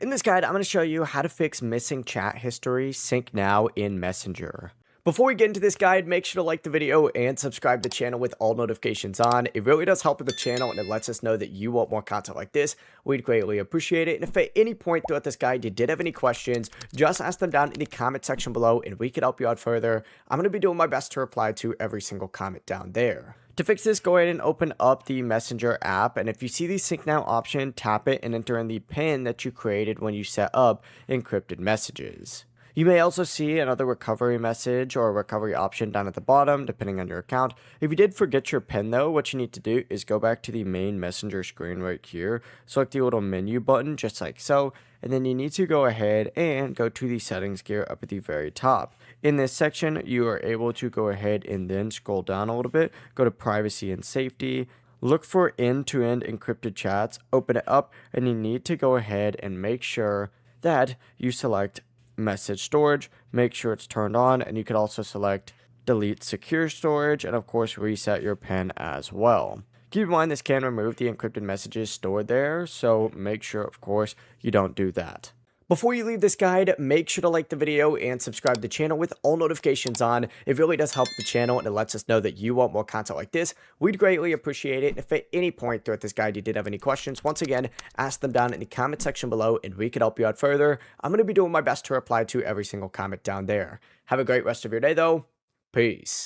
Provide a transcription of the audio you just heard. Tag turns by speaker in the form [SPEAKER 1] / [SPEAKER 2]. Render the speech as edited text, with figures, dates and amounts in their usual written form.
[SPEAKER 1] In this guide, I'm going to show you how to fix missing chat history sync now in Messenger. Before we get into this guide, make sure to like the video and subscribe to the channel with all notifications on. It really does help with the channel and it lets us know that you want more content like this. We'd greatly appreciate it. And if at any point throughout this guide you did have any questions, just ask them down in the comment section below and we could help you out further. I'm going to be doing my best to reply to every single comment down there. To fix this, go ahead and open up the Messenger app, and if you see the Sync Now option, tap it and enter in the PIN that you created when you set up encrypted messages. You may also see another recovery message or a recovery option down at the bottom, depending on your account. If you did forget your PIN though, what you need to do is go back to the main Messenger screen right here, select the little menu button just like so, and then you need to go ahead and go to the settings gear up at the very top. In this section, you are able to go ahead and then scroll down a little bit, go to privacy and safety, look for end-to-end encrypted chats, open it up, and you need to go ahead and make sure that you select message storage, make sure it's turned on, and you could also select delete secure storage and of course reset your PIN as well. Keep in mind this can remove the encrypted messages stored there, so make sure of course you don't do that. Before you leave this guide, make sure to like the video and subscribe to the channel with all notifications on. It really does help the channel and it lets us know that you want more content like this. We'd greatly appreciate it. And if at any point throughout this guide you did have any questions, once again, ask them down in the comment section below and we could help you out further. I'm going to be doing my best to reply to every single comment down there. Have a great rest of your day though. Peace.